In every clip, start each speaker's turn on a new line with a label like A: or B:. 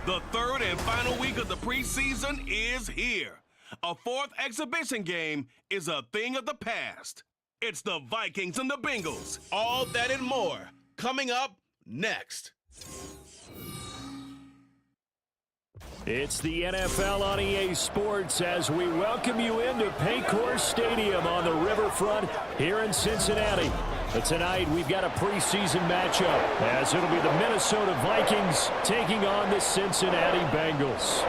A: The third and final week of the preseason is here. A fourth exhibition game is a thing of the past. It's the Vikings and the Bengals. All that and more coming up next.
B: It's the NFL on EA Sports as we welcome you into Paycor Stadium on the riverfront here in Cincinnati. But tonight we've got a preseason matchup as it'll be the Minnesota Vikings taking on the Cincinnati Bengals.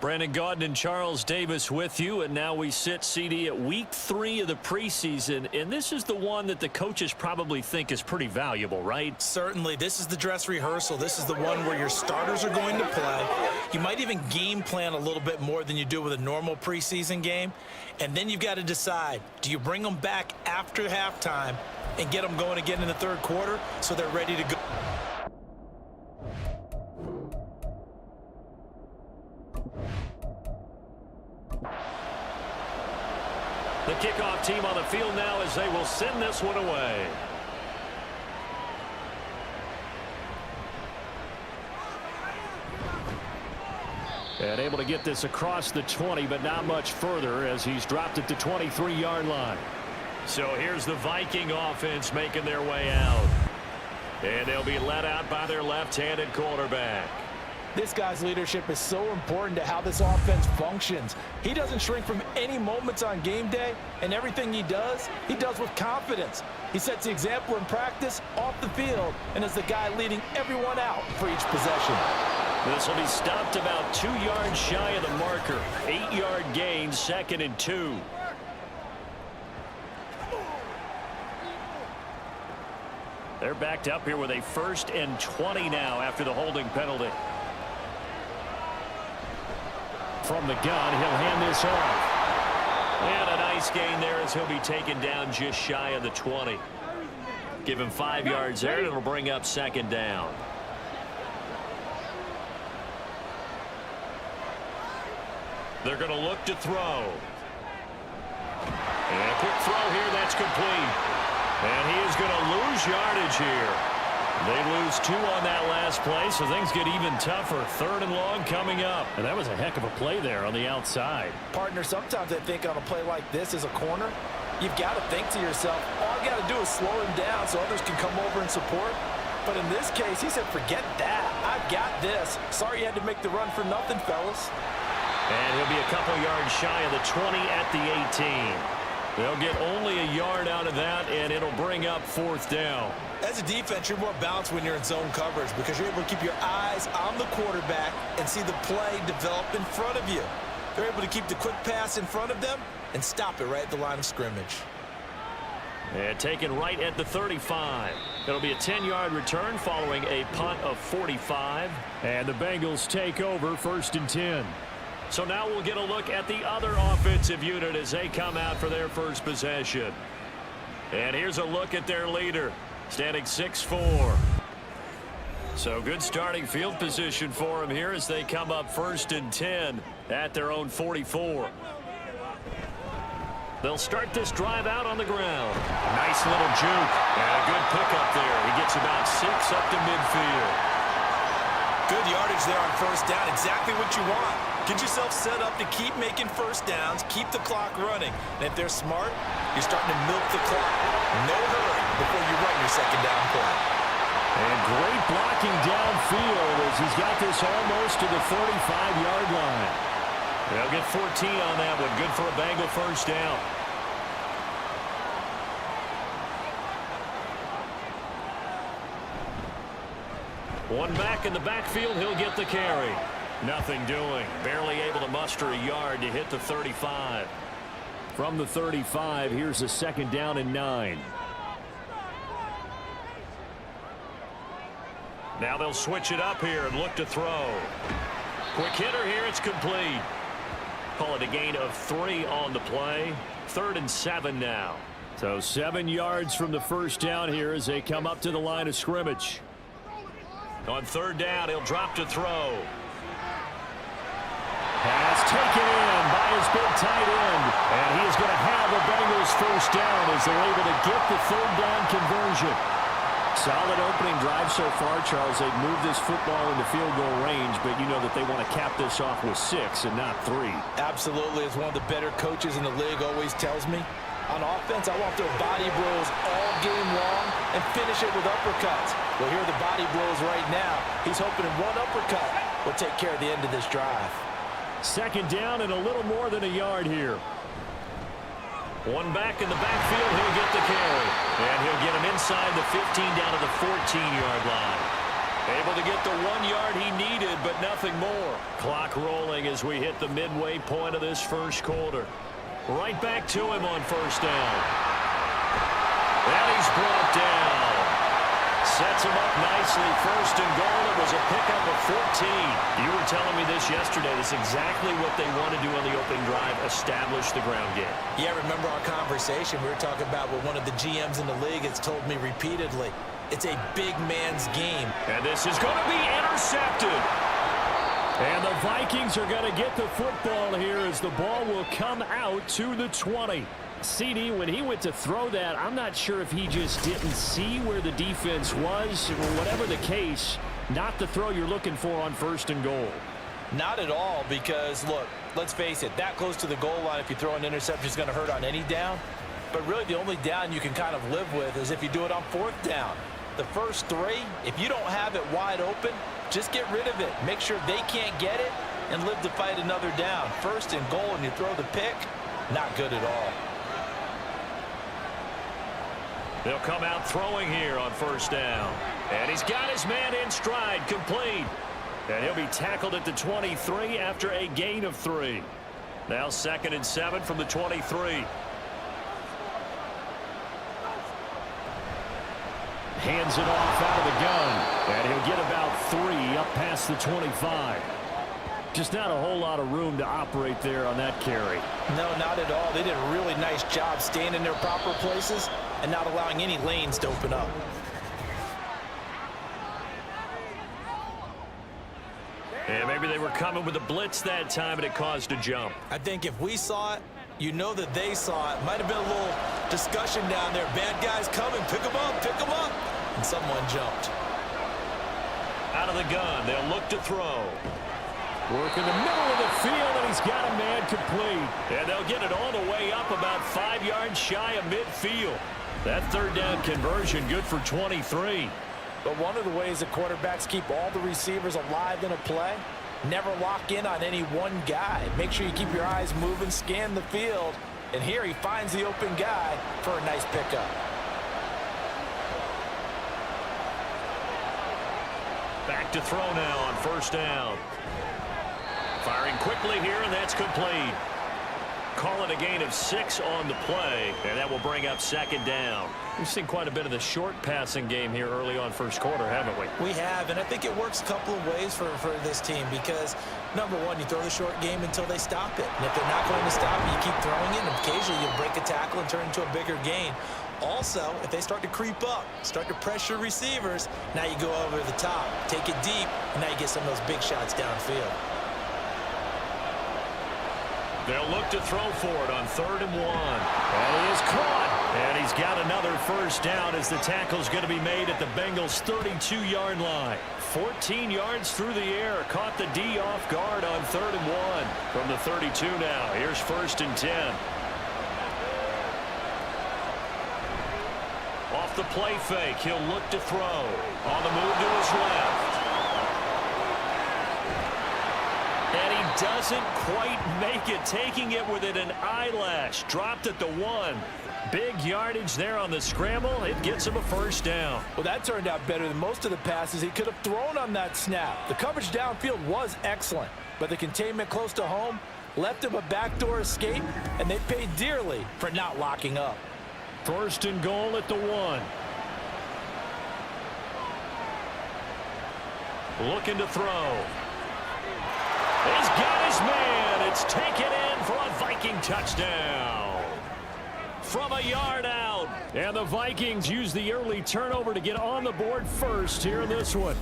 B: Brandon Gaudin and Charles Davis with you, and now we sit, CD, at week 3 of the preseason, and this is the one that the coaches probably think is pretty valuable, right?
C: Certainly. This is the dress rehearsal. This is the one where your starters are going to play. You might even game plan a little bit more than you do with a normal preseason game, and then you've got to decide, do you bring them back after halftime and get them going again in the third quarter so they're ready to go?
B: The kickoff team on the field now as they will send this one away. And able to get this across the 20, but not much further as he's dropped it to 23-yard line. So here's the Viking offense making their way out. And they'll be led out by their left-handed quarterback.
C: This guy's leadership is so important to how this offense functions. He doesn't shrink from any moments on game day, and everything he does with confidence. He sets the example in practice, off the field, and is the guy leading everyone out for each possession.
B: This will be stopped about 2 yards shy of the marker. 8-yard gain, 2nd and 2. They're backed up here with a 1st and 20 now after the holding penalty. From the gun, he'll hand this off. And a nice gain there as he'll be taken down just shy of the 20. Give him 5 yards there, and it'll bring up 2nd down. They're going to look to throw. And a quick throw here, that's complete. And he is going to lose yardage here. They lose 2 on that last play, so things get even tougher. 3rd and long coming up. And that was a heck of a play there on the outside.
C: Partner, sometimes I think on a play like this as a corner, you've got to think to yourself, all I got to do is slow him down so others can come over and support. But in this case, he said, forget that. I've got this. Sorry you had to make the run for nothing, fellas.
B: And he'll be a couple yards shy of the 20 at the 18. They'll get only a yard out of that, and it'll bring up 4th down.
C: As a defense, you're more balanced when you're in zone coverage because you're able to keep your eyes on the quarterback and see the play develop in front of you. They're able to keep the quick pass in front of them and stop it right at the line of scrimmage.
B: And taken right at the 35. It'll be a 10-yard return following a punt of 45. And the Bengals take over 1st and 10. So now we'll get a look at the other offensive unit as they come out for their first possession. And here's a look at their leader, standing 6'4". So good starting field position for him here as they come up 1st and 10 at their own 44. They'll start this drive out on the ground. Nice little juke and a good pickup there. He gets about 6 up to midfield.
C: Good yardage there on 1st down, exactly what you want. Get yourself set up to keep making 1st downs, keep the clock running. And if they're smart, you're starting to milk the clock. No hurry before you run your 2nd down play.
B: And great blocking downfield as he's got this almost to the 35-yard line. They'll get 14 on that one. Good for a Bengal 1st down. One back in the backfield, he'll get the carry. Nothing doing. Barely able to muster a yard to hit the 35. From the 35, here's a 2nd down and 9. Now they'll switch it up here and look to throw. Quick hitter here, it's complete. Call it a gain of 3 on the play. 3rd and 7 now. So 7 yards from the 1st down here as they come up to the line of scrimmage. On 3rd down, he'll drop to throw. Pass taken in by his big tight end. And he is going to have a Bengals 1st down as they're able to get the 3rd down conversion. Solid opening drive so far, Charles. They've moved this football into field goal range, but you know that they want to cap this off with 6 and not 3.
C: Absolutely. As one of the better coaches in the league always tells me, on offense, I want to throw body blows all game long and finish it with uppercuts. Well, here are the body blows right now. He's hoping in one uppercut will take care of the end of this drive.
B: Second down and a little more than a yard here. One back in the backfield. He'll get the carry. And he'll get him inside the 15 down to the 14-yard line. Able to get the 1 yard he needed, but nothing more. Clock rolling as we hit the midway point of this first quarter. Right back to him on first down. And he's brought down. Sets him up nicely. First and goal. It was a pickup of 14. You were telling me this yesterday. This is exactly what they want to do on the opening drive, establish the ground game.
C: Yeah, remember our conversation. We were talking about what one of the GMs in the league has told me repeatedly. It's a big man's game.
B: And this is going to be intercepted. And the Vikings are going to get the football here as the ball will come out to the 20. CD, when he went to throw that, I'm not sure if he just didn't see where the defense was. Whatever the case, not the throw you're looking for on first and goal.
C: Not at all, because, look, let's face it, that close to the goal line, if you throw an interception, is going to hurt on any down. But really, the only down you can kind of live with is if you do it on fourth down. The first 3, if you don't have it wide open, just get rid of it. Make sure they can't get it and live to fight another down. First and goal, and you throw the pick, not good at all.
B: They'll come out throwing here on first down. And he's got his man in stride, complete. And he'll be tackled at the 23 after a gain of 3. Now 2nd and 7 from the 23. Hands it off out of the gun. And he'll get about 3 up past the 25. Just not a whole lot of room to operate there on that carry.
C: No, not at all. They did a really nice job staying in their proper places and not allowing any lanes to open up.
B: And maybe they were coming with a blitz that time and it caused a jump.
C: I think if we saw it, you know that they saw it. Might have been a little discussion down there. Bad guys coming. Pick them up. Pick them up. And someone jumped.
B: Out of the gun. They'll look to throw. Work in the middle of the field, and he's got a man complete. And they'll get it all the way up about 5 yards shy of midfield. That third down conversion good for 23.
C: But one of the ways that quarterbacks keep all the receivers alive in a play, never lock in on any one guy. Make sure you keep your eyes moving, scan the field. And here he finds the open guy for a nice pickup.
B: Back to throw now on first down. Firing quickly here, and that's complete. Call it a gain of 6 on the play, and that will bring up 2nd down. We've seen quite a bit of the short passing game here early on first quarter, haven't we?
C: We have, and I think it works a couple of ways for this team because, number one, you throw the short game until they stop it. And if they're not going to stop it, you keep throwing it, and occasionally you'll break a tackle and turn it into a bigger gain. Also, if they start to creep up, start to pressure receivers, now you go over the top, take it deep, and now you get some of those big shots downfield.
B: They'll look to throw for it on 3rd and 1. And he is caught. And he's got another first down as the tackle's going to be made at the Bengals' 32-yard line. 14 yards through the air. Caught the D off guard on 3rd and 1. From the 32 now. Here's 1st and 10. Off the play fake. He'll look to throw. On the move to his left. And he doesn't quite make it, taking it within an eyelash. Dropped at the 1. Big yardage there on the scramble. It gets him a first down.
C: Well, that turned out better than most of the passes he could have thrown on that snap. The coverage downfield was excellent, but the containment close to home left him a backdoor escape, and they paid dearly for not locking up.
B: 1st and goal at the 1. Looking to throw. He's got his man. It's taken in for a Viking touchdown. From a yard out. And the Vikings use the early turnover to get on the board first here in this one.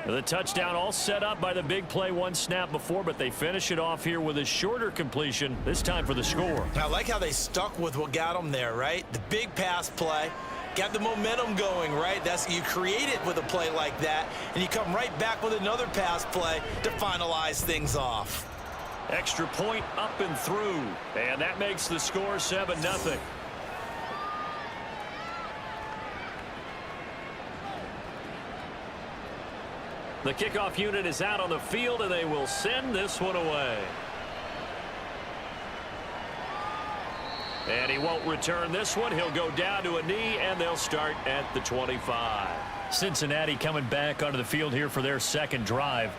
B: The touchdown all set up by the big play one snap before, but they finish it off here with a shorter completion, this time for the score.
C: I like how they stuck with what got them there, right? The big pass play. Got the momentum going, right? You create it with a play like that, and you come right back with another pass play to finalize things off.
B: Extra point up and through, and that makes the score 7-0. The kickoff unit is out on the field, and they will send this one away. And he won't return this one. He'll go down to a knee, and they'll start at the 25. Cincinnati coming back onto the field here for their second drive.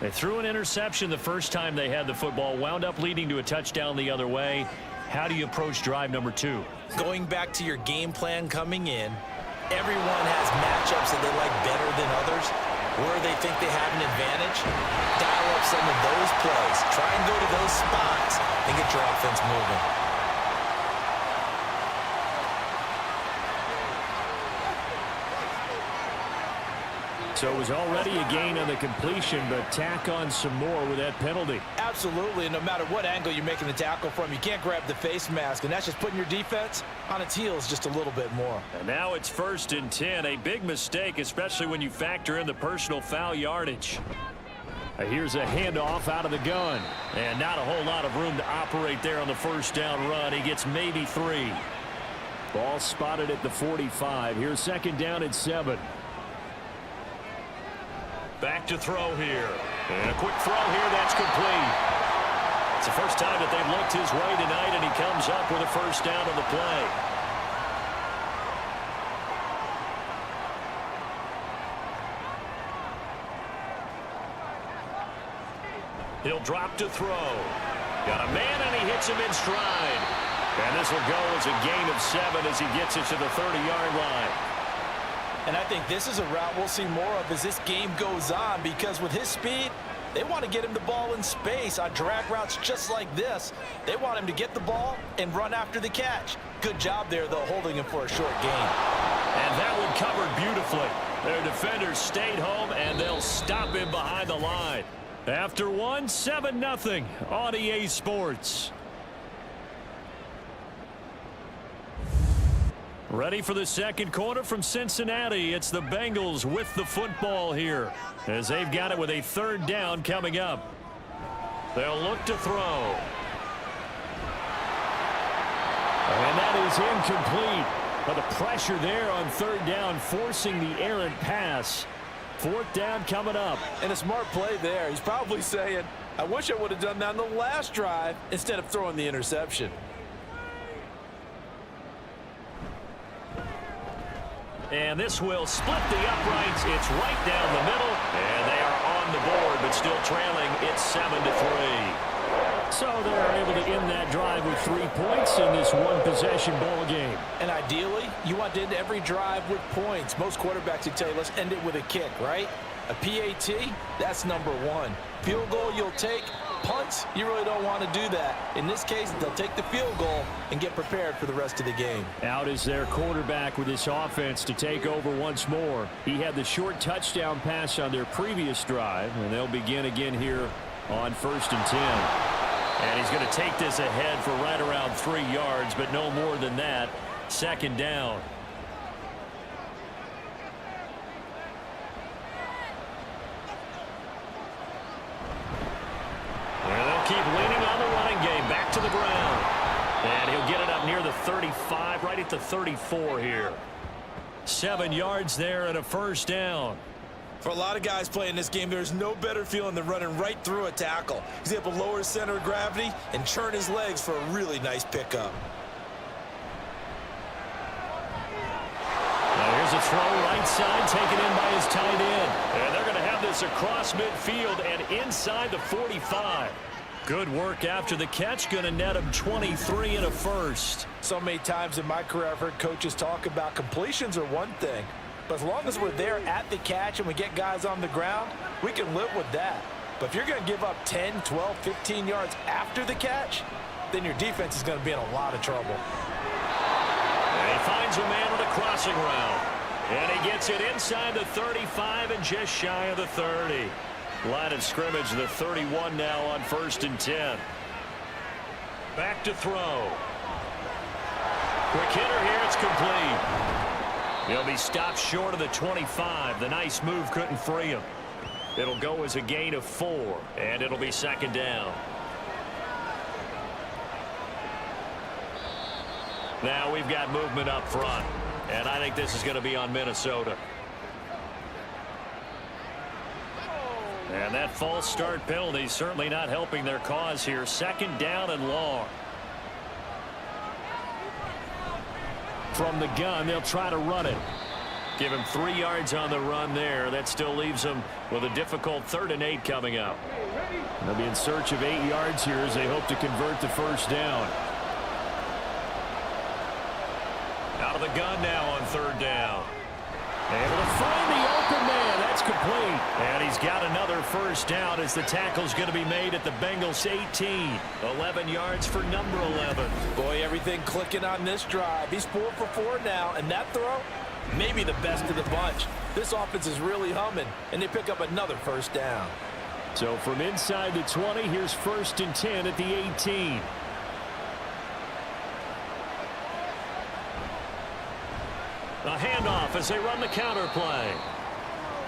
B: They threw an interception the first time they had the football, wound up leading to a touchdown the other way. How do you approach drive number 2?
C: Going back to your game plan coming in, everyone has matchups that they like better than others, where they think they have an advantage. Dial up some of those plays. Try and go to those spots and get your offense moving.
B: So it was already a gain on the completion, but tack on some more with that penalty.
C: Absolutely, and no matter what angle you're making the tackle from, you can't grab the face mask, and that's just putting your defense on its heels just a little bit more.
B: And now it's 1st and 10, a big mistake, especially when you factor in the personal foul yardage. Here's a handoff out of the gun, and not a whole lot of room to operate there on the first down run. He gets maybe 3. Ball spotted at the 45. Here's 2nd down at 7. Back to throw here. And a quick throw here, that's complete. It's the first time that they've looked his way tonight, and he comes up with a first down on the play. He'll drop to throw. Got a man, and he hits him in stride. And this will go as a gain of 7 as he gets it to the 30-yard line.
C: And I think this is a route we'll see more of as this game goes on, because with his speed, they want to get him the ball in space on drag routes just like this. They want him to get the ball and run after the catch. Good job there, though, holding him for a short gain.
B: And that one covered beautifully. Their defenders stayed home, and they'll stop him behind the line. After 1, 7-0 on EA Sports. Ready for the second quarter from Cincinnati. It's the Bengals with the football here, as they've got it with a 3rd down coming up. They'll look to throw. And that is incomplete. But the pressure there on 3rd down, forcing the errant pass. 4th down coming up.
C: And a smart play there. He's probably saying, I wish I would have done that on the last drive instead of throwing the interception.
B: And this will split the uprights. It's right down the middle. And they are on the board, but still trailing. It's 7-3. So they're able to end that drive with 3 points in this one-possession ball game.
C: And ideally, you want to end every drive with points. Most quarterbacks would tell you, let's end it with a kick, right? A PAT, that's number 1. Field goal you'll take. Punts, you really don't want to do that. In this case, they'll take the field goal and get prepared for the rest of the game.
B: Out is their quarterback with this offense to take over once more. He had the short touchdown pass on their previous drive, and they'll begin again here on 1st and 10. And he's going to take this ahead for right around 3 yards, but no more than that. 2nd down. And they'll keep leaning on the running game. Back to the ground. And he'll get it up near the 35, right at the 34 here. 7 yards there and a 1st down.
C: For a lot of guys playing this game, there's no better feeling than running right through a tackle. He's able to lower his center of gravity and churn his legs for a really nice pickup.
B: Now here's a throw right side, taken in by his tight end. And they're going to have this across midfield and inside the 45. Good work after the catch, going to net him 23 and a 1st.
C: So many times in my career, I've heard coaches talk about completions are one thing. But as long as we're there at the catch and we get guys on the ground, we can live with that. But if you're going to give up 10, 12, 15 yards after the catch, then your defense is going to be in a lot of trouble.
B: And he finds a man with a crossing route. And he gets it inside the 35 and just shy of the 30. Line of scrimmage, the 31 now on 1st and 10. Back to throw. Quick hitter here, it's complete. He'll be stopped short of the 25. The nice move couldn't free him. It'll go as a gain of 4, and it'll be second down. Now we've got movement up front, and I think this is going to be on Minnesota. And that false start penalty certainly not helping their cause here. Second down and long. From the gun, they'll try to run it. Give him 3 yards on the run there. That still leaves them with a difficult 3rd and 8 coming up. They'll be in search of 8 yards here as they hope to convert the first down. Out of the gun now on 3rd down. Able to find the open man. That's complete. And he's got another first down as the tackle's going to be made at the Bengals 18. 11 yards for number 11.
C: Boy, everything clicking on this drive. He's 4 for 4 now, and that throw, maybe the best of the bunch. This offense is really humming, and they pick up another first down.
B: So from inside the 20, here's 1st and 10 at the 18. A handoff as they run the counter play.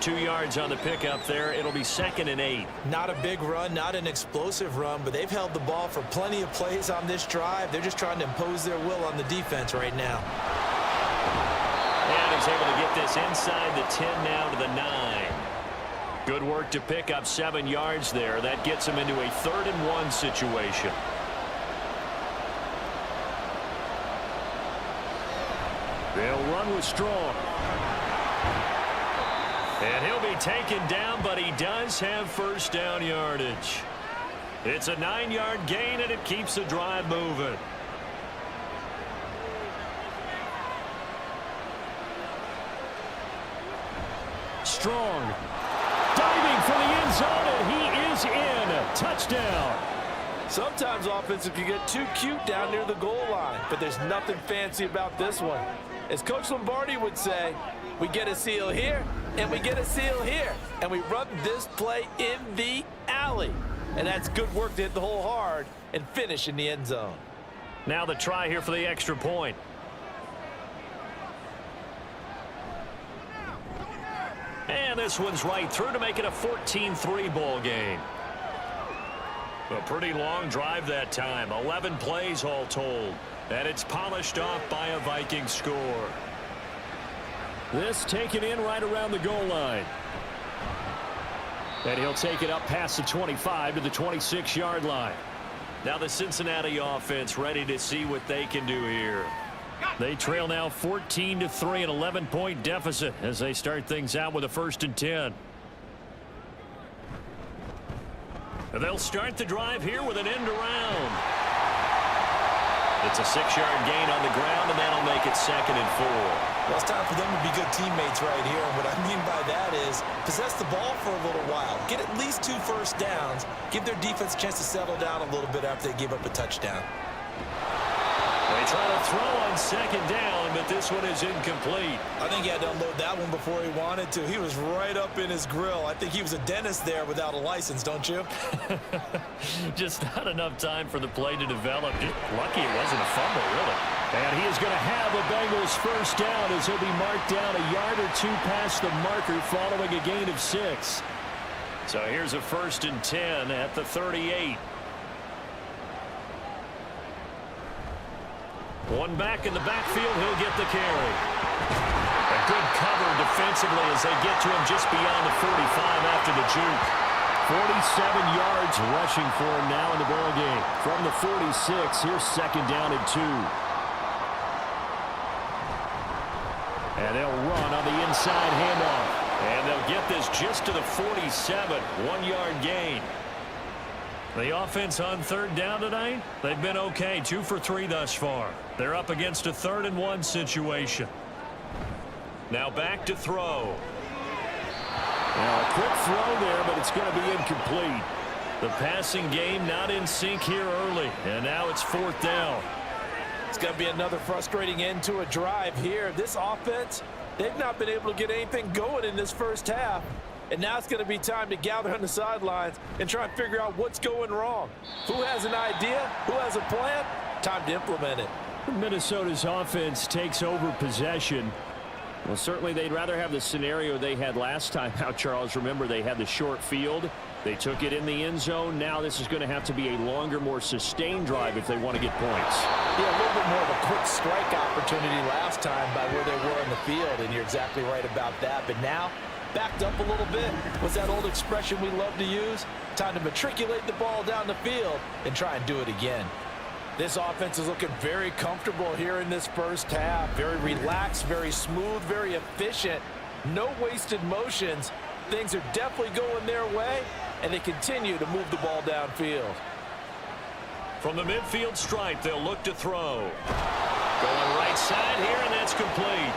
B: 2 yards on the pickup there. It'll be 2nd and 8.
C: Not a big run, not an explosive run, but they've held the ball for plenty of plays on this drive. They're just trying to impose their will on the defense right now.
B: And he's able to get this inside the 10 now to the 9. Good work to pick up 7 yards there. That gets him into a 3rd and 1 situation. They'll run with Strong. And he'll be taken down, but he does have first down yardage. It's a 9-yard gain, and it keeps the drive moving. Strong. Diving for the end zone, and he is in. Touchdown.
C: Sometimes offense can get too cute down near the goal line, but there's nothing fancy about this one. As Coach Lombardi would say, we get a seal here, and we get a seal here, and we run this play in the alley. And that's good work to hit the hole hard and finish in the end zone.
B: Now the try here for the extra point. And this one's right through to make it a 14-3 ball game. A pretty long drive that time. 11 plays all told. And it's polished off by a Viking score. This taken in right around the goal line. And he'll take it up past the 25 to the 26-yard line. Now the Cincinnati offense ready to see what they can do here. They trail now 14-3, an 11-point deficit as they start things out with a 1st and 10. And they'll start the drive here with an end around. It's a 6-yard gain on the ground, and that'll make it 2nd and 4.
C: Well, it's time for them to be good teammates right here. And what I mean by that is possess the ball for a little while. Get at least 2 first downs. Give their defense a chance to settle down a little bit after they give up a touchdown.
B: They try to throw on 2nd down, but this one is incomplete.
C: I think he had to unload that one before he wanted to. He was right up in his grill. I think he was a dentist there without a license, don't you?
B: Just not enough time for the play to develop. Just lucky it wasn't a fumble, really. And he is going to have a Bengals first down as he'll be marked down a yard or 2 past the marker following a gain of 6. So here's a 1st and 10 at the 38. One back in the backfield, he'll get the carry. A good cover defensively as they get to him just beyond the 45 after the juke. 47 yards rushing for him now in the ballgame. From the 46, here's 2nd down and 2. And they'll run on the inside handoff. And they'll get this just to the 47, 1-yard gain. The offense on 3rd down tonight, they've been okay, 2 for 3 thus far. They're up against a 3rd and 1 situation. Now back to throw. Now a quick throw there, but it's going to be incomplete. The passing game not in sync here early, and now it's 4th down.
C: It's going to be another frustrating end to a drive here. This offense, they've not been able to get anything going in this first half. And now it's going to be time to gather on the sidelines and try and figure out what's going wrong. Who has an idea? Who has a plan? Time to implement it.
B: Minnesota's offense takes over possession. Well, certainly they'd rather have the scenario they had last time out, Charles. Remember, they had the short field. They took it in the end zone. Now this is going to have to be a longer, more sustained drive if they want to get points.
C: Yeah, a little bit more of a quick strike opportunity last time by where they were in the field, and you're exactly right about that. But now, backed up a little bit. What's that old expression we love to use? Time to matriculate the ball down the field and try and do it again. This offense is looking very comfortable here in this first half. Very relaxed, very smooth, very efficient. No wasted motions. Things are definitely going their way, and they continue to move the ball downfield.
B: From the midfield stripe, they'll look to throw. Going right side here, and that's complete.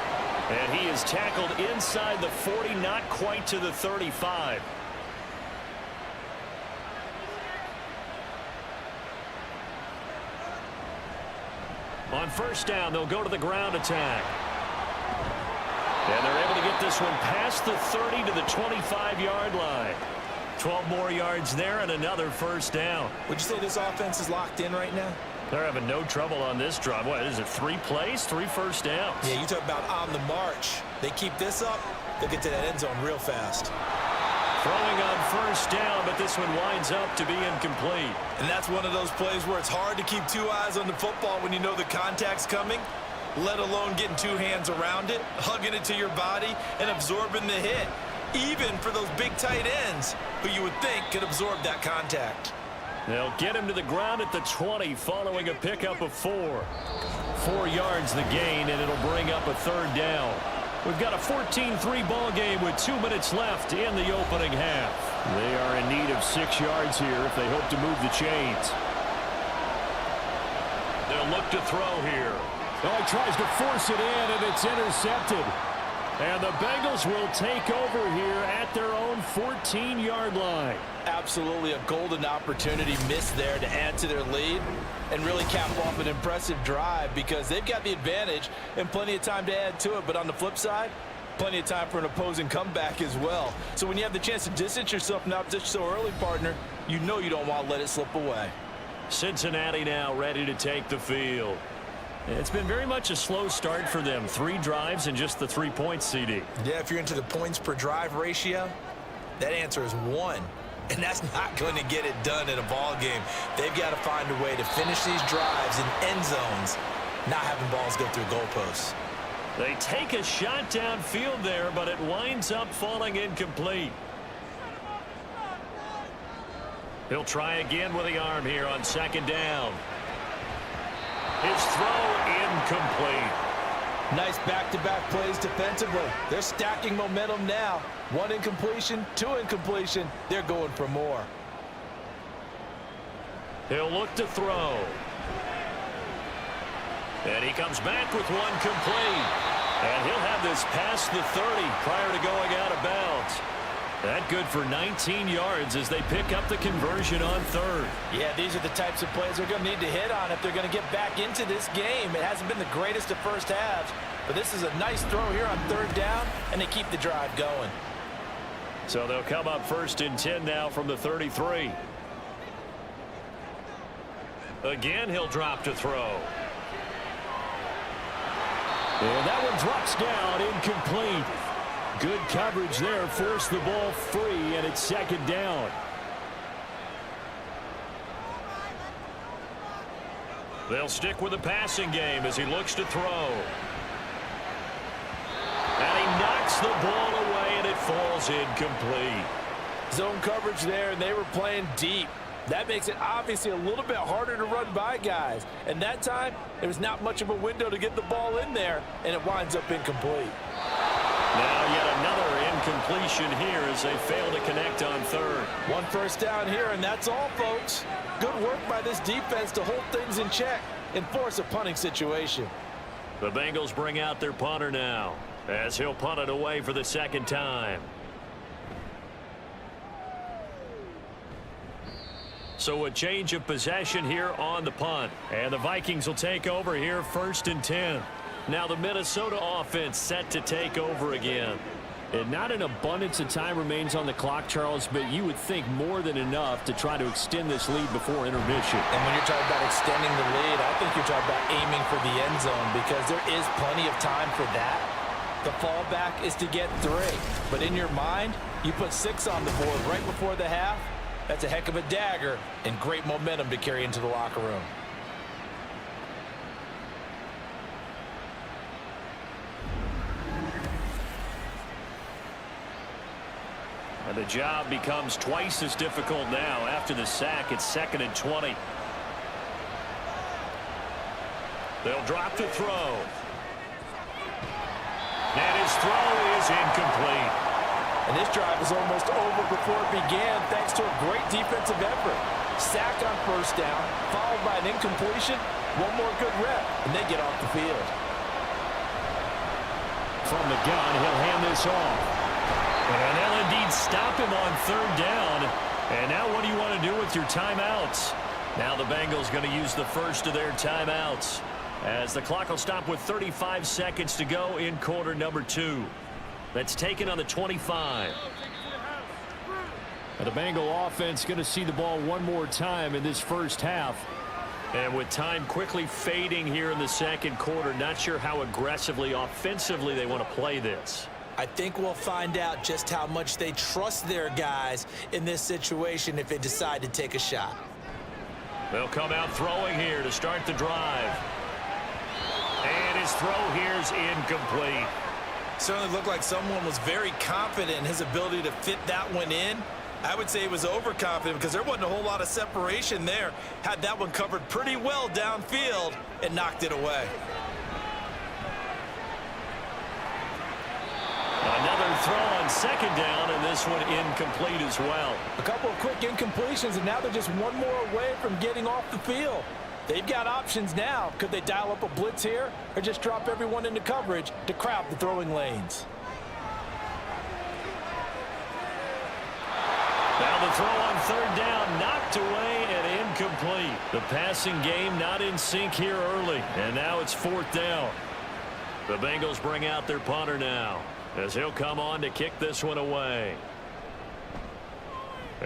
B: And he is tackled inside the 40, not quite to the 35. On first down, they'll go to the ground attack. And they're able to get this one past the 30 to the 25-yard line. 12 more yards there and another first down.
C: Would you say this offense is locked in right now?
B: They're having no trouble on this drive. What is it, 3 plays, 3 first downs?
C: Yeah, you talk about on the march. They keep this up, they'll get to that end zone real fast.
B: Throwing on first down, but this one winds up to be incomplete.
C: And that's one of those plays where it's hard to keep 2 eyes on the football when you know the contact's coming, let alone getting 2 hands around it, hugging it to your body, and absorbing the hit, even for those big tight ends who you would think could absorb that contact.
B: They'll get him to the ground at the 20 following a pickup of 4. 4 yards the gain, and it'll bring up a third down. We've got a 14-3 ball game with 2 minutes left in the opening half. They are in need of 6 yards here if they hope to move the chains. They'll look to throw here. Oh, he tries to force it in, and it's intercepted. And the Bengals will take over here at their own 14-yard line.
C: Absolutely a golden opportunity missed there to add to their lead and really cap off an impressive drive because they've got the advantage and plenty of time to add to it. But on the flip side, plenty of time for an opposing comeback as well. So when you have the chance to distance yourself from the opposition so early, partner, you know you don't want to let it slip away.
B: Cincinnati now ready to take the field. It's been very much a slow start for them. 3 drives and just the 3 points, CD.
C: Yeah, if you're into the points per drive ratio, that answer is 1. And that's not going to get it done in a ball game. They've got to find a way to finish these drives in end zones, not having balls go through goalposts.
B: They take a shot downfield there, but it winds up falling incomplete. He'll try again with the arm here on second down. His throw incomplete.
C: Nice back-to-back plays defensively. They're stacking momentum now. 1 incompletion, 2 incompletion. They're going for more.
B: He'll look to throw. And he comes back with 1 complete. And he'll have this past the 30 prior to going out of bounds. That good for 19 yards as they pick up the conversion on third.
C: Yeah, these are the types of plays they're going to need to hit on if they're going to get back into this game. It hasn't been the greatest of first halves, but this is a nice throw here on third down, and they keep the drive going.
B: So they'll come up first and 10 now from the 33. Again, he'll drop to throw. And that one drops down, incomplete. Good coverage there, forced the ball free, and it's second down. They'll stick with the passing game as he looks to throw. And he knocks the ball away, and it falls incomplete.
C: Zone coverage there, and they were playing deep. That makes it obviously a little bit harder to run by guys. And that time, there was not much of a window to get the ball in there, and it winds up incomplete.
B: Now yet another incompletion here as they fail to connect on third.
C: 1 first down here, and that's all, folks. Good work by this defense to hold things in check and force a punting situation.
B: The Bengals bring out their punter now as he'll punt it away for the second time. So a change of possession here on the punt. And the Vikings will take over here first and 10. Now the Minnesota offense set to take over again. And not an abundance of time remains on the clock, Charles, but you would think more than enough to try to extend this lead before intermission.
C: And when you're talking about extending the lead, I think you're talking about aiming for the end zone because there is plenty of time for that. The fallback is to get 3. But in your mind, you put 6 on the board right before the half. That's a heck of a dagger and great momentum to carry into the locker room.
B: And the job becomes twice as difficult now. After the sack, it's 2nd and 20. They'll drop the throw. And his throw is incomplete.
C: And this drive is almost over before it began thanks to a great defensive effort. Sack on first down, followed by an incompletion. One more good rep, and they get off the field.
B: From the gun, he'll hand this off. And they'll indeed stop him on 3rd down. And now what do you want to do with your timeouts? Now the Bengals going to use the first of their timeouts, as the clock will stop with 35 seconds to go in quarter number 2. That's taken on the 25. And the Bengal offense going to see the ball one more time in this first half. And with time quickly fading here in the second quarter, not sure how aggressively, offensively they want to play this.
C: I think we'll find out just how much they trust their guys in this situation if they decide to take a shot.
B: They'll come out throwing here to start the drive. And his throw here is incomplete.
C: Certainly looked like someone was very confident in his ability to fit that one in. I would say he was overconfident because there wasn't a whole lot of separation there. Had that one covered pretty well downfield and knocked it away.
B: Another throw on 2nd down, and this one incomplete as well.
C: A couple of quick incompletions, and now they're just one more away from getting off the field. They've got options now. Could they dial up a blitz here or just drop everyone into coverage to crowd the throwing lanes?
B: Now the throw on 3rd down, knocked away and incomplete. The passing game not in sync here early, and now it's 4th down. The Bengals bring out their punter now, as he'll come on to kick this one away.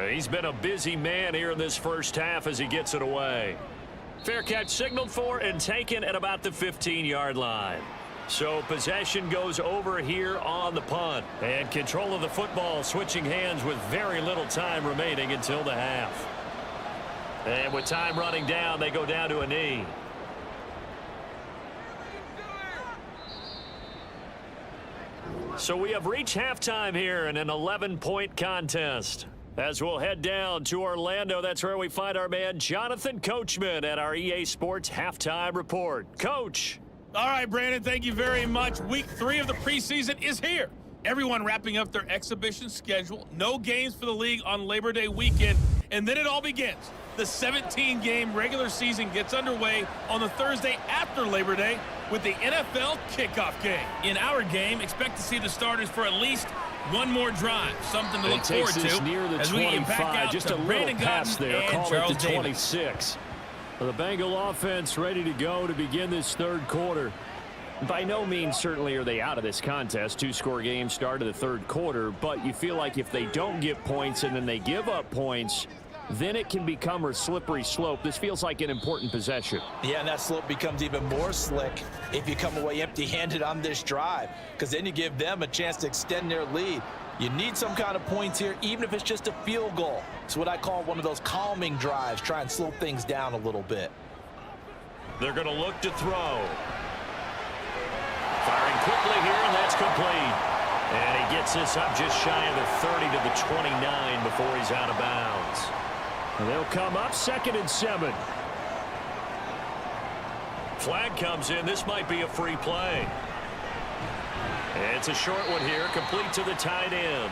B: He's been a busy man here in this first half as he gets it away. Fair catch signaled for and taken at about the 15-yard line. So possession goes over here on the punt. And control of the football switching hands with very little time remaining until the half. And with time running down, they go down to a knee. So we have reached halftime here in an 11-point contest. As we'll head down to Orlando, that's where we find our man Jonathan Coachman at our EA Sports Halftime Report. Coach.
D: All right, Brandon, thank you very much. Week 3 of the preseason is here. Everyone wrapping up their exhibition schedule. No games for the league on Labor Day weekend. And then it all begins. The 17-game regular season gets underway on the Thursday after Labor Day with the NFL kickoff game. In our game, expect to see the starters for at least one more drive. Something to look forward to
B: near the
D: as
B: 25,
D: we get back out
B: just
D: to
B: a little
D: Brandon
B: pass
D: Gotten
B: there.
D: and
B: Call
D: Charles
B: it to
D: Davis.
B: 26. Well, the Bengal offense ready to go to begin this third quarter. By no means certainly are they out of this contest. 2-score game start of the third quarter, but you feel like if they don't get points and then they give up points, then it can become a slippery slope. This feels like an important possession.
C: Yeah, and that slope becomes even more slick if you come away empty-handed on this drive, because then you give them a chance to extend their lead. You need some kind of points here, even if it's just a field goal. It's what I call one of those calming drives, try and slow things down a little bit.
B: They're going to look to throw. Firing quickly here, and that's complete. And he gets this up just shy of the 30 to the 29 before he's out of bounds. And they'll come up 2nd and 7. Flag comes in. This might be a free play. And it's a short one here, complete to the tight end.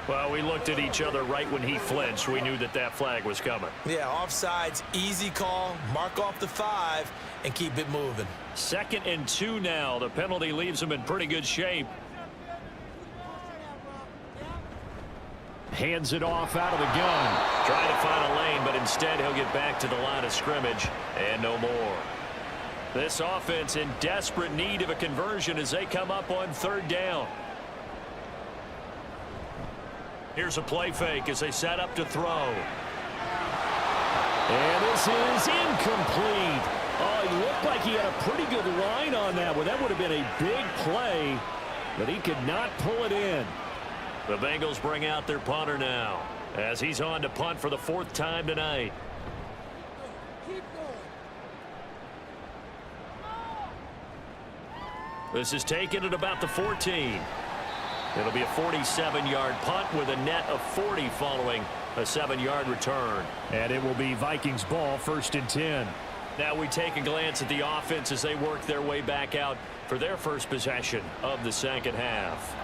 B: Well, we looked at each other right when he flinched. We knew that that flag was coming.
C: Yeah, offsides, easy call, mark off the 5, and keep it moving.
B: 2nd and 2 now. The penalty leaves him in pretty good shape. Hands it off out of the gun. Trying to find a lane, but instead he'll get back to the line of scrimmage and no more. This offense in desperate need of a conversion as they come up on 3rd down. Here's a play fake as they set up to throw. And this is incomplete. Oh, he looked like he had a pretty good line on that one. That would have been a big play, but he could not pull it in. The Bengals bring out their punter now as he's on to punt for the 4th time tonight. This is taken at about the 14. It'll be a 47-yard punt with a net of 40 following a 7-yard return. And it will be Vikings ball, 1st and 10. Now we take a glance at the offense as they work their way back out for their first possession of the second half.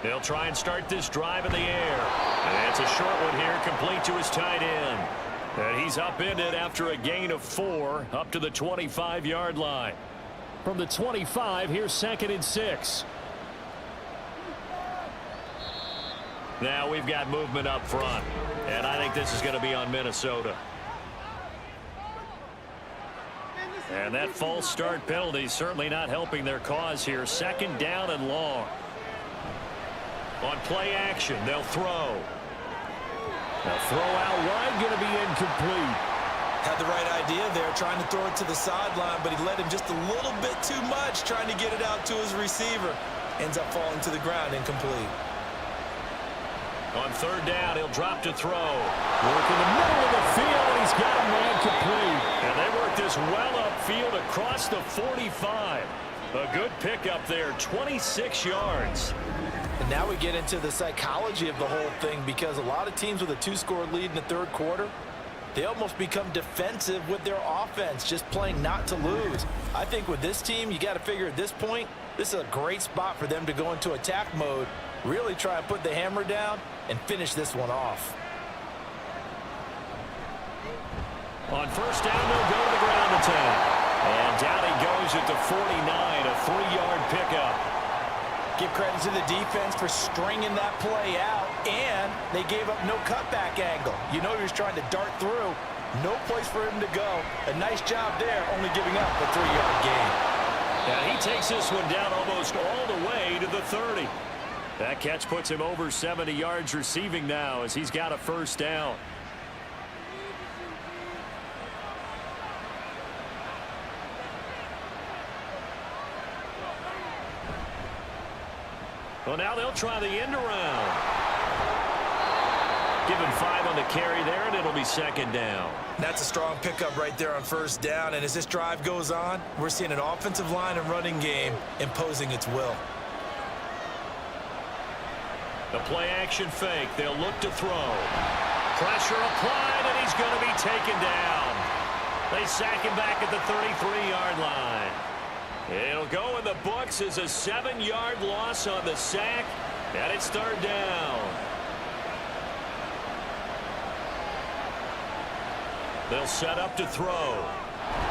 B: They'll try and start this drive in the air. And it's a short one here, complete to his tight end. And he's upended after a gain of 4 up to the 25-yard line. From the 25, here's 2nd and 6. Now we've got movement up front. And I think this is going to be on Minnesota. And that false start penalty is certainly not helping their cause here. 2nd down and long. On play action, they'll throw. They'll throw out wide, going to be incomplete.
C: Had the right idea there, trying to throw it to the sideline, but he let him just a little bit too much, trying to get it out to his receiver. Ends up falling to the ground, incomplete.
B: On 3rd down, he'll drop to throw. Work in the middle of the field, and he's got him ran complete. And they work this well upfield across the 45. A good pickup there, 26 yards.
C: And now we get into the psychology of the whole thing, because a lot of teams with a 2-score lead in the 3rd quarter, they almost become defensive with their offense, just playing not to lose. I think with this team, you got to figure at this point, this is a great spot for them to go into attack mode, really try and put the hammer down and finish this one off.
B: On 1st down, they'll go to the ground attack. And down he goes at the 49, a 3-yard pickup.
C: Give credit to the defense for stringing that play out, and they gave up no cutback angle. You know he was trying to dart through. No place for him to go. A nice job there, only giving up a 3-yard gain.
B: And he takes this one down almost all the way to the 30. That catch puts him over 70 yards receiving now as he's got a 1st down. Well, now they'll try the end around. Give him 5 on the carry there, and it'll be 2nd down.
C: That's a strong pickup right there on 1st down, and as this drive goes on, we're seeing an offensive line and running game imposing its will.
B: The play-action fake. They'll look to throw. Pressure applied, and he's going to be taken down. They sack him back at the 33-yard line. It'll go in the books as a 7-yard loss on the sack, and it's 3rd down. They'll set up to throw.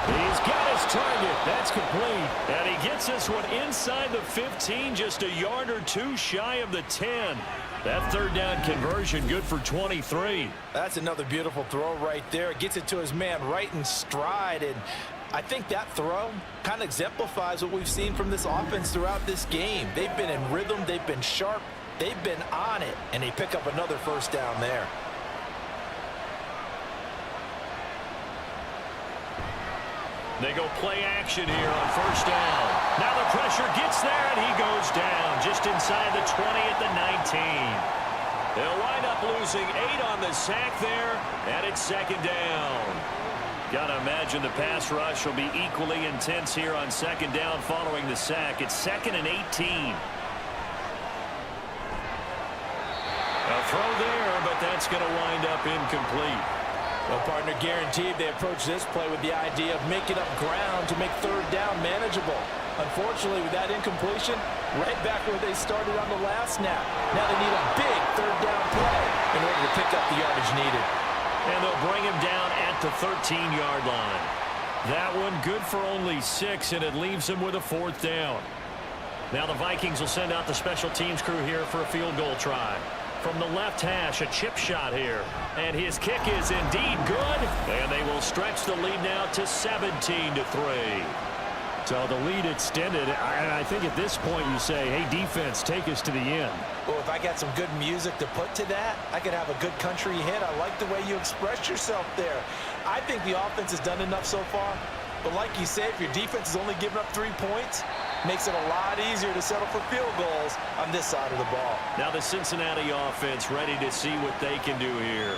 B: He's got his target. That's complete. And he gets this one inside the 15, just a yard or 2 shy of the 10. That 3rd down conversion good for 23.
C: That's another beautiful throw right there. Gets it to his man right in stride, and I think that throw kind of exemplifies what we've seen from this offense throughout this game. They've been in rhythm, they've been sharp, they've been on it, and they pick up another 1st down there.
B: They go play action here on 1st down. Now the pressure gets there, and he goes down just inside the 20 at the 19. They'll wind up losing 8 on the sack there, and it's 2nd down. Got to imagine the pass rush will be equally intense here on 2nd down following the sack. It's 2nd and 18. A throw there, but that's going to wind up incomplete.
C: Well, partner, guaranteed they approach this play with the idea of making up ground to make 3rd down manageable. Unfortunately, with that incompletion, right back where they started on the last snap. Now they need a big 3rd down play in order to pick up the yardage needed.
B: And they'll bring him down at the 13-yard line. That one good for only 6, and it leaves him with a 4th down. Now the Vikings will send out the special teams crew here for a field goal try. From the left hash, a chip shot here. And his kick is indeed good. And they will stretch the lead now to 17-3. So the lead extended, and I think at this point you say, hey, defense, take us to the end.
C: Well, if I got some good music to put to that, I could have a good country hit. I like the way you express yourself there. I think the offense has done enough so far. But like you said, if your defense is only giving up 3 points, makes it a lot easier to settle for field goals on this side of the ball.
B: Now the Cincinnati offense ready to see what they can do here.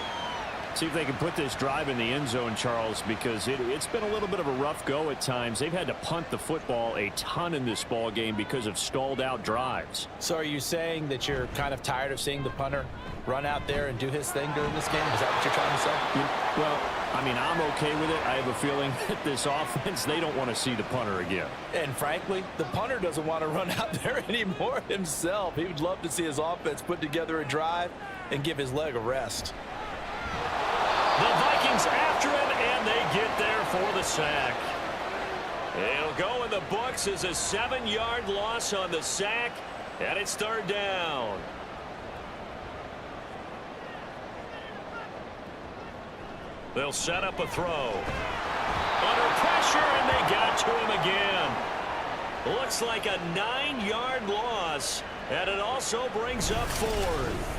B: See if they can put this drive in the end zone, Charles, because it's been a little bit of a rough go at times. They've had to punt the football a ton in this ball game because of stalled out drives.
C: So are you saying that you're kind of tired of seeing the punter run out there and do his thing during this game? Is that what you're trying to say?
B: Well, I mean, I'm okay with it. I have a feeling that this offense, they don't want to see the punter again.
C: And frankly, the punter doesn't want to run out there anymore himself. He would love to see his offense put together a drive and give his leg a rest.
B: The Vikings after him, and they get there for the sack. It'll go in the books as a 7-yard loss on the sack, and it's 3rd down. They'll set up a throw. Under pressure, and they got to him again. Looks like a 9-yard loss, and it also brings up 4th.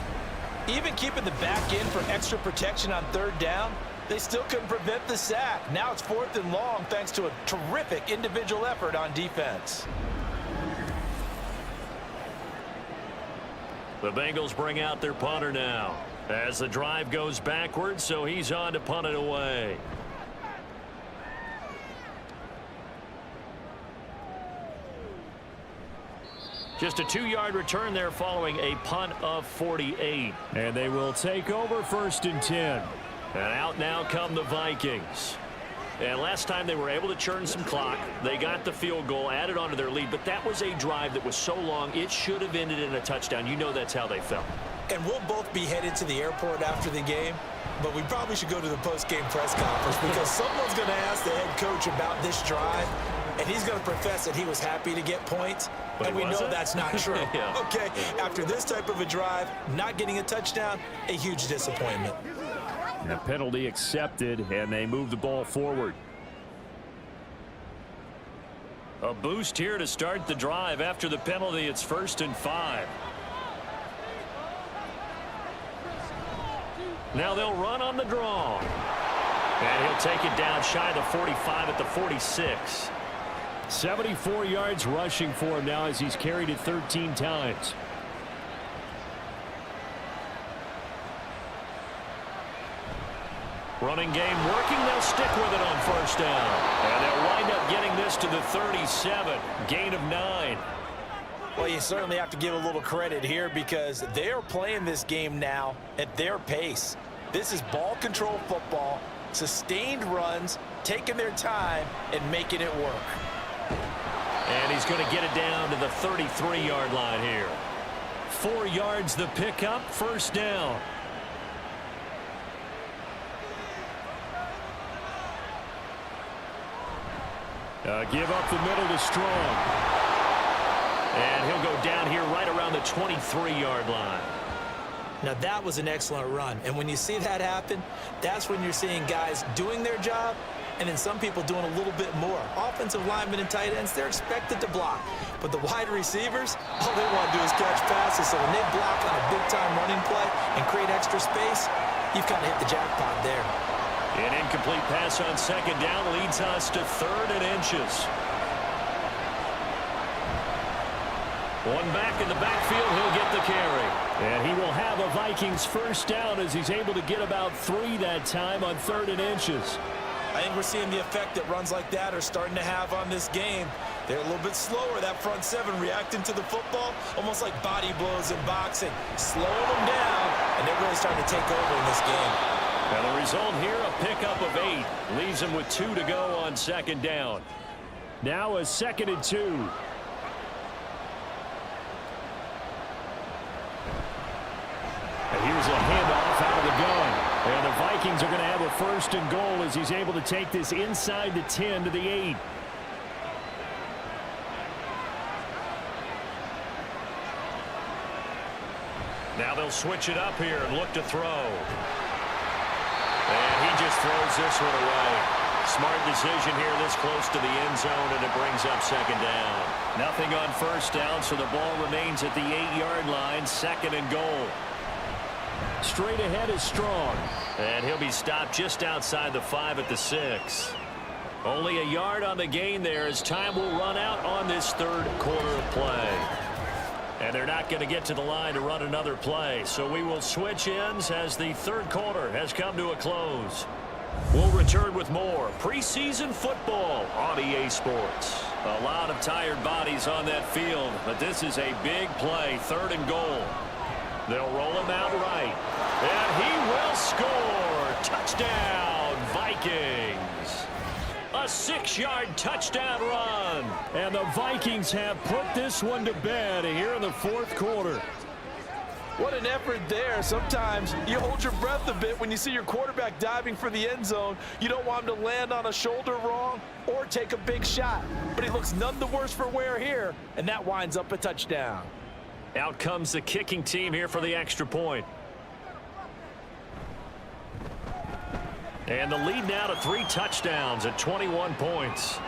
C: Even keeping the back in for extra protection on 3rd down, they still couldn't prevent the sack. Now it's 4th and long thanks to a terrific individual effort on defense.
B: The Bengals bring out their punter now as the drive goes backwards, so he's on to punt it away. Just a 2-yard return there following a punt of 48. And they will take over 1st and 10. And out now come the Vikings. And last time they were able to churn some clock. They got the field goal, added on to their lead. But that was a drive that was so long, it should have ended in a touchdown. You know that's how they felt.
C: And we'll both be headed to the airport after the game. But we probably should go to the post-game press conference because someone's going to ask the head coach about this drive. And he's going to profess that he was happy to get points.
B: But
C: and we know that's not true.
B: Yeah.
C: Okay, after this type of a drive, not getting a touchdown, a huge disappointment.
B: The penalty accepted, and they move the ball forward. A boost here to start the drive. After the penalty, it's 1st and 5. Now they'll run on the draw. And he'll take it down shy of the 45 at the 46. 74 yards rushing for him now as he's carried it 13 times. Running game working. They'll stick with it on 1st down. And they'll wind up getting this to the 37. Gain of 9.
C: Well, you certainly have to give a little credit here because they're playing this game now at their pace. This is ball control football, sustained runs, taking their time, and making it work.
B: And he's going to get it down to the 33-yard line here. 4 yards the pickup, 1st down. Give up the middle to Strong. And he'll go down here right around the 23-yard line.
C: Now that was an excellent run. And when you see that happen, that's when you're seeing guys doing their job and then some people doing a little bit more. Offensive linemen and tight ends, they're expected to block. But the wide receivers, all they want to do is catch passes. So when they block on a big-time running play and create extra space, you've kind of hit the jackpot there.
B: An incomplete pass on 2nd down leads us to 3rd and inches. One back in the backfield, he'll get the carry. And he will have a Vikings 1st down as he's able to get about 3 that time on 3rd and inches.
C: I think we're seeing the effect that runs like that are starting to have on this game. They're a little bit slower, that front 7 reacting to the football, almost like body blows in boxing, slowing them down, and they're really starting to take over in this game.
B: Now the result here, a pickup of 8. Leaves him with 2 to go on 2nd down. Now a 2nd and 2. And here's a handoff out of the gun. And the Vikings are going to have a 1st and goal as he's able to take this inside the 10 to the 8. Now they'll switch it up here and look to throw. And he just throws this one away. Smart decision here this close to the end zone, and it brings up second down. Nothing on first down, so the ball remains at the 8-yard line, second and goal. Straight ahead is Strong, and he'll be stopped just outside the 5 at the 6. Only a yard on the gain there as time will run out on this third quarter of play. And they're not going to get to the line to run another play, so we will switch ends as the third quarter has come to a close. We'll return with more preseason football on EA Sports. A lot of tired bodies on that field, but this is a big play, third and goal. They'll roll him out right, and he will score. Touchdown, Vikings. A 6-yard touchdown run. And the Vikings have put this one to bed here in the fourth quarter.
E: What an effort there. Sometimes you hold your breath a bit when you see your quarterback diving for the end zone. You don't want him to land on a shoulder wrong or take a big shot. But he looks none the worse for wear here, and that winds up a touchdown.
B: Out comes the kicking team here for the extra point. And the lead now to 3 touchdowns at 21 points.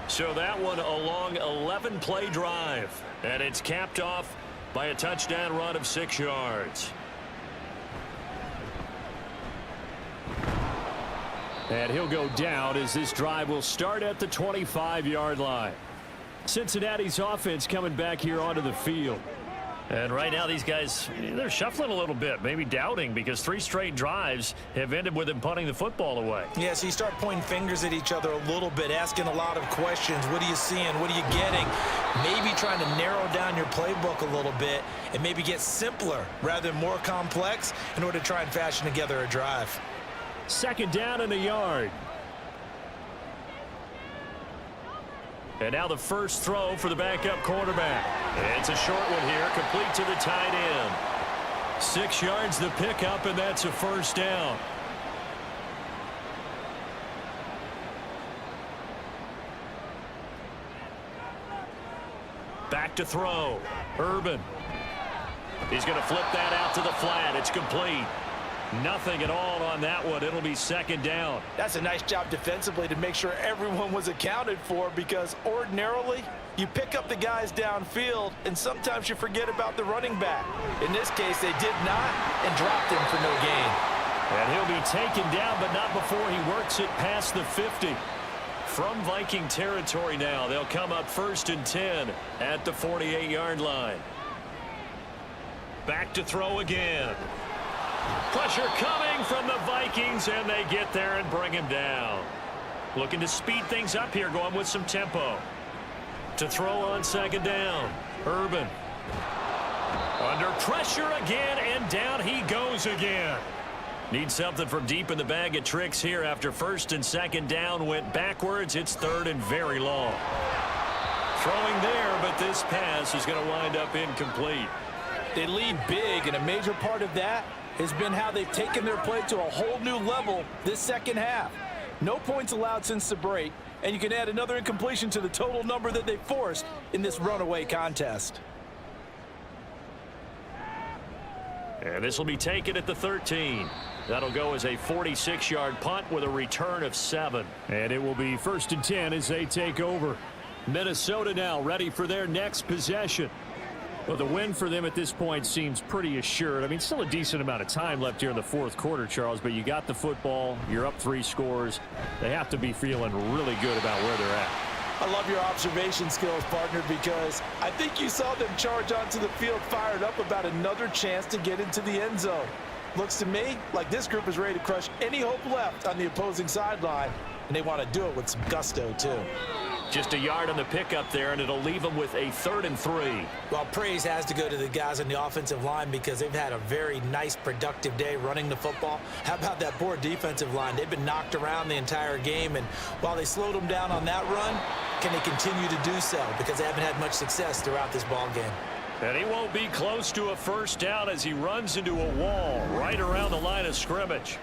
B: So that one a long 11-play drive. And it's capped off by a touchdown run of 6 yards. And he'll go down as this drive will start at the 25-yard line. Cincinnati's offense coming back here onto the field. And right now these guys, they're shuffling a little bit, maybe doubting, because 3 straight drives have ended with them punting the football away.
C: Yeah, so you start pointing fingers at each other a little bit, asking a lot of questions. What are you seeing? What are you getting? Maybe trying to narrow down your playbook a little bit and maybe get simpler rather than more complex in order to try and fashion together a drive.
B: Second down and a yard. And now the first throw for the backup quarterback. It's a short one here, complete to the tight end. 6 yards the pickup, and that's a first down. Back to throw. Urban. He's going to flip that out to the flat. It's complete. Nothing at all on that one. It'll be second down.
E: That's a nice job defensively to make sure everyone was accounted for, because ordinarily you pick up the guys downfield and sometimes you forget about the running back. In this case, they did not and dropped him for no gain.
B: And he'll be taken down, but not before he works it past the 50. From Viking territory now, they'll come up 1st and 10 at the 48-yard line. Back to throw again. Pressure coming from the Vikings, and they get there and bring him down. Looking to speed things up here, going with some tempo. To throw on second down. Urban. Under pressure again, and down he goes again. Needs something from deep in the bag of tricks here after 1st and 2nd down. Went backwards. It's 3rd and very long. Throwing there, but this pass is going to wind up incomplete.
E: They lead big, and a major part of that has been how they've taken their play to a whole new level this second half. No points allowed since the break, and you can add another incompletion to the total number that they forced in this runaway contest.
B: And this will be taken at the 13. That'll go as a 46-yard punt with a return of 7.
F: And it will be 1st and 10 as they take over.
B: Minnesota now ready for their next possession.
F: Well, the win for them at this point seems pretty assured. I mean, still a decent amount of time left here in the fourth quarter, Charles, but you got the football. You're up 3 scores. They have to be feeling really good about where they're at.
E: I love your observation skills, partner, because I think you saw them charge onto the field fired up about another chance to get into the end zone. Looks to me like this group is ready to crush any hope left on the opposing sideline, and they want to do it with some gusto, too.
B: Just a yard on the pickup there, and it'll leave them with a 3rd and 3.
C: Well, praise has to go to the guys on the offensive line because they've had a very nice, productive day running the football. How about that poor defensive line? They've been knocked around the entire game, and while they slowed them down on that run, can they continue to do so? Because they haven't had much success throughout this ball game.
B: And he won't be close to a first down as he runs into a wall right around the line of scrimmage.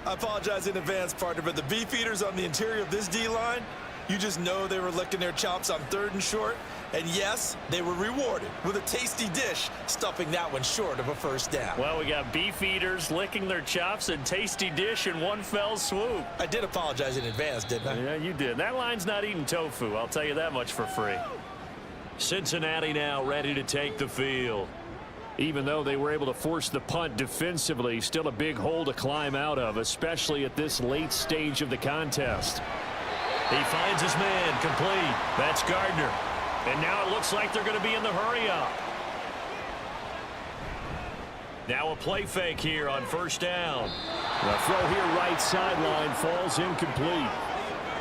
E: I apologize in advance, partner, but the beef eaters on the interior of this D-line, you just know they were licking their chops on 3rd and short
C: And yes, they were rewarded with a tasty dish, stuffing that one short of a first down.
B: Well, we got beef eaters licking their chops and tasty dish in one fell swoop.
C: I did apologize in advance, didn't I?
B: Yeah, you did. That line's not eating tofu. I'll tell you that much for free. Cincinnati now ready to take the field.
F: Even though they were able to force the punt defensively, still a big hole to climb out of, especially at this late stage of the contest.
B: He finds his man complete. That's Gardner. And now it looks like they're going to be in the hurry-up. Now a play fake here on first down.
F: The throw here right sideline falls incomplete.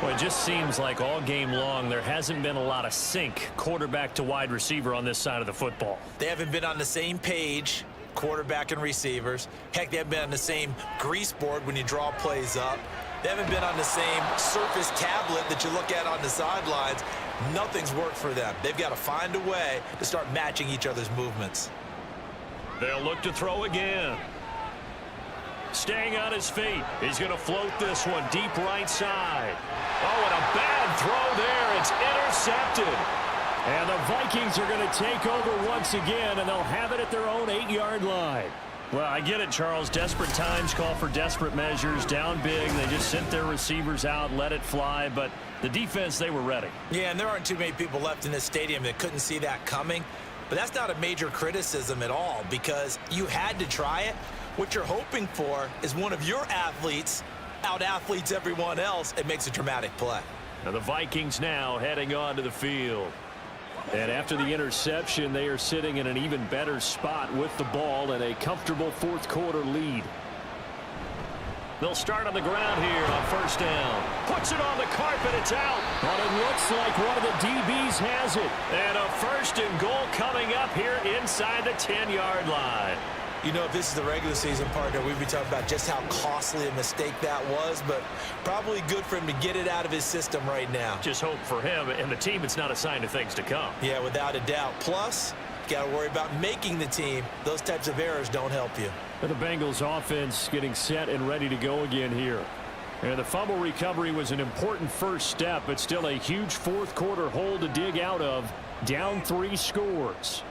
B: Well, it just seems like all game long there hasn't been a lot of sync quarterback to wide receiver on this side of the football.
C: They haven't been on the same page, quarterback and receivers. Heck, they haven't been on the same grease board when you draw plays up. They haven't been on the same surface tablet that you look at on the sidelines. Nothing's worked for them. They've got to find a way to start matching each other's movements.
B: They'll look to throw again. Staying on his feet. He's going to float this one deep right side. Oh, and a bad throw there. It's intercepted.
F: And the Vikings are going to take over once again, and they'll have it at their own 8-yard line.
B: Well, I get it, Charles. Desperate times call for desperate measures. Down big. They just sent their receivers out, let it fly. But the defense, they were ready.
C: Yeah, and there aren't too many people left in this stadium that couldn't see that coming. But that's not a major criticism at all because you had to try it. What you're hoping for is one of your athletes out-athletes everyone else and makes a dramatic play.
B: Now the Vikings now heading onto the field.
F: And after the interception, they are sitting in an even better spot with the ball and a comfortable fourth-quarter lead.
B: They'll start on the ground here on first down. Puts it on the carpet. It's out.
F: But it looks like one of the DBs has it.
B: And a first and goal coming up here inside the 10-yard line.
C: You know, if this is the regular season, partner, we'd be talking about just how costly a mistake that was, but probably good for him to get it out of his system right now.
B: Just hope for him and the team it's not a sign of things to come.
C: Yeah, without a doubt. Plus, you got to worry about making the team. Those types of errors don't help you.
F: The Bengals offense getting set and ready to go again here. And the fumble recovery was an important first step, but still a huge fourth-quarter hole to dig out of. Down 3 scores.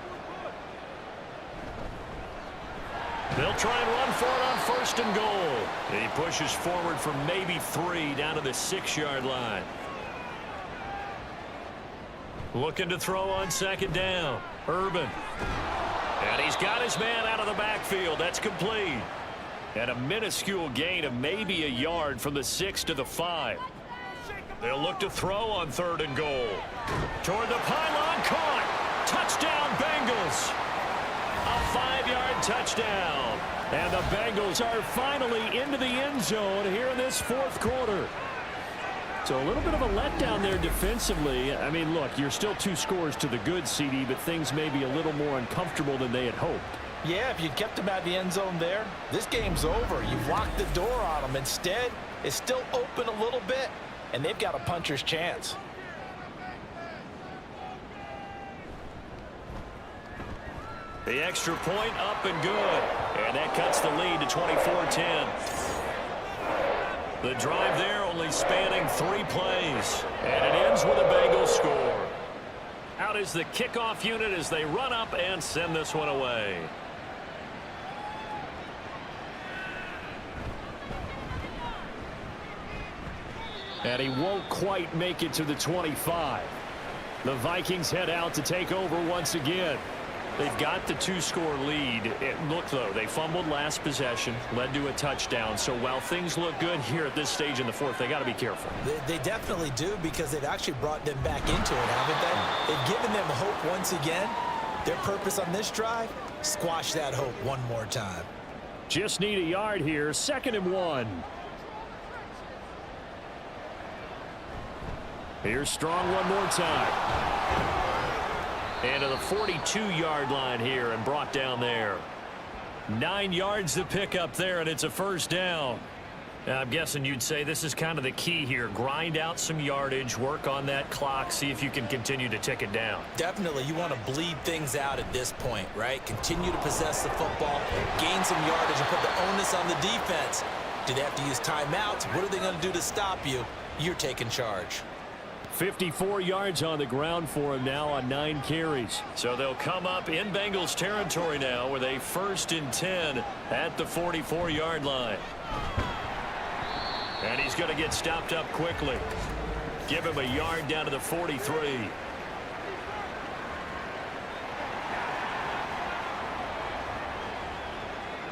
B: They'll try and run for it on first and goal. And he pushes forward from maybe 3 down to the 6-yard line. Looking to throw on second down. Urban. And he's got his man out of the backfield. That's complete. And a minuscule gain of maybe a yard from the 6 to the 5. They'll look to throw on third and goal. Toward the pylon, caught. Touchdown, Bengals. A 5-yard touchdown.
F: And the Bengals are finally into the end zone here in this fourth quarter. So a little bit of a letdown there defensively. I mean, look, you're still 2 scores to the good, CD, but things may be a little more uncomfortable than they had hoped.
C: Yeah, if you'd kept them out of the end zone there, this game's over. You've locked the door on them. Instead, it's still open a little bit, and they've got a puncher's chance.
B: The extra point up and good. And that cuts the lead to 24-10. The drive there only spanning 3 plays. And it ends with a Bengals score. Out is the kickoff unit as they run up and send this one away.
F: And he won't quite make it to the 25. The Vikings head out to take over once again.
B: They've got the 2-score lead. Look, though, they fumbled last possession, led to a touchdown. So while things look good here at this stage in the fourth, they got to be careful.
C: They definitely do because they've actually brought them back into it, haven't they? They've given them hope once again. Their purpose on this drive, squash that hope one more time.
F: Just need a yard here, 2nd and 1. Here's Strong one more time.
B: And to the 42-yard line here and brought down there. 9 yards to pick up there, and it's a first down. Now, I'm guessing you'd say this is kind of the key here. Grind out some yardage, work on that clock, see if you can continue to tick it down.
C: Definitely. You want to bleed things out at this point, right? Continue to possess the football, gain some yardage, and put the onus on the defense. Do they have to use timeouts? What are they going to do to stop you? You're taking charge.
B: 54 yards on the ground for him now on 9 carries. So they'll come up in Bengals territory now with a 1st and 10 at the 44-yard line. And he's going to get stopped up quickly. Give him a yard down to the 43.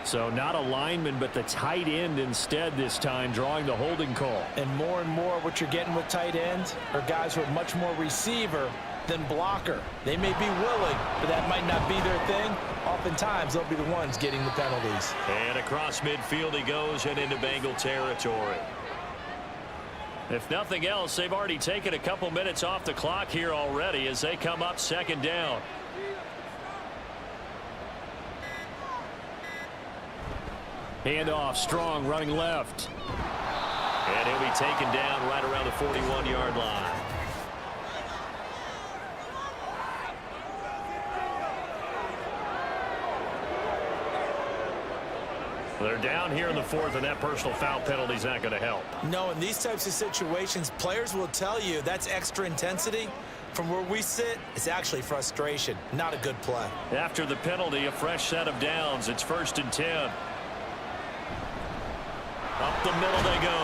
B: So not a lineman, but the tight end instead this time, drawing the holding call.
C: And more what you're getting with tight ends are guys who are much more receiver than blocker. They may be willing, but that might not be their thing. Oftentimes, they'll be the ones getting the penalties.
B: And across midfield he goes and into Bengal territory. If nothing else, they've already taken a couple minutes off the clock here already as they come up 2nd down. Handoff, Strong running left. And he'll be taken down right around the 41-yard line. They're down here in the 4th, and that personal foul penalty is not going to help.
C: No, in these types of situations, players will tell you that's extra intensity. From where we sit, it's actually frustration. Not a good play.
B: After the penalty, a fresh set of downs. It's 1st and 10. Up the middle they go.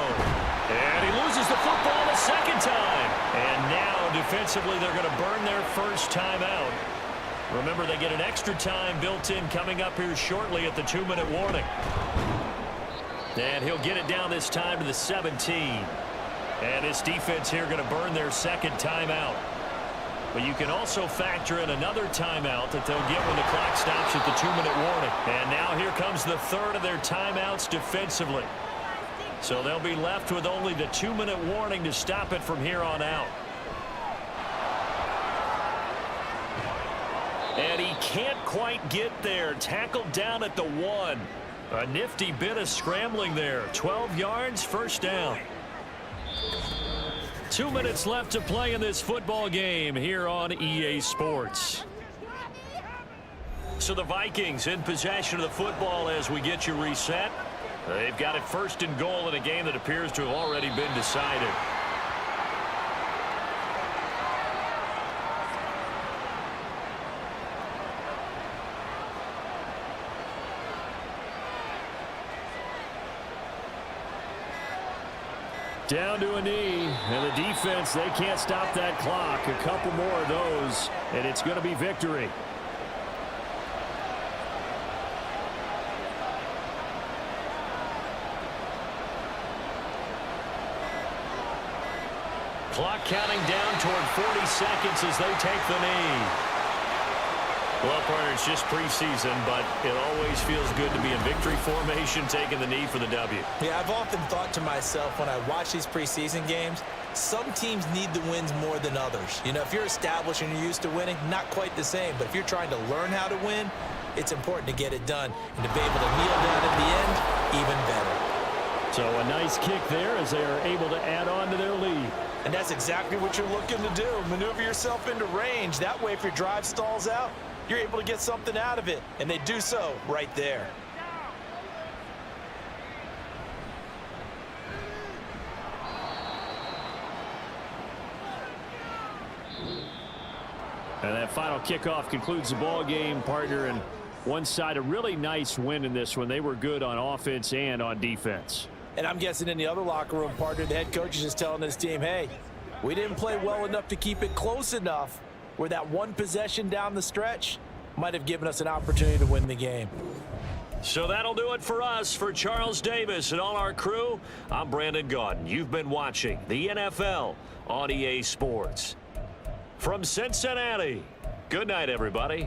B: And he loses the football the 2nd time. And now, defensively, they're going to burn their first timeout. Remember, they get an extra time built in coming up here shortly at the 2-minute warning. And he'll get it down this time to the 17. And this defense here going to burn their 2nd timeout. But you can also factor in another timeout that they'll get when the clock stops at the 2-minute warning. And now here comes the 3rd of their timeouts defensively. So they'll be left with only the 2-minute warning to stop it from here on out. And he can't quite get there. Tackled down at the 1. A nifty bit of scrambling there. 12 yards, 1st down. 2 minutes left to play in this football game here on EA Sports. So the Vikings in possession of the football as we get you reset. They've got it 1st and goal in a game that appears to have already been decided. Down to a knee, and the defense, they can't stop that clock. A couple more of those, and it's going to be victory. Clock counting down toward 40 seconds as they take the knee. Well, partner, it's just preseason, but it always feels good to be in victory formation, taking the knee for the W.
C: Yeah, I've often thought to myself when I watch these preseason games, some teams need the wins more than others. You know, if you're established and you're used to winning, not quite the same. But if you're trying to learn how to win, it's important to get it done. And to be able to kneel down at the end, even better.
B: So a nice kick there as they are able to add on to their lead.
C: And that's exactly what you're looking to do. Maneuver yourself into range. That way, if your drive stalls out, you're able to get something out of it. And they do so right there.
B: And that final kickoff concludes the ball game, partner. And one side, a really nice win in this one. They were good on offense and on defense.
C: And I'm guessing in the other locker room, partner, the head coach is just telling his team, hey, we didn't play well enough to keep it close enough where that one possession down the stretch might have given us an opportunity to win the game.
B: So that'll do it for us. For Charles Davis and all our crew, I'm Brandon Gaudin. You've been watching the NFL on EA Sports. From Cincinnati, good night, everybody.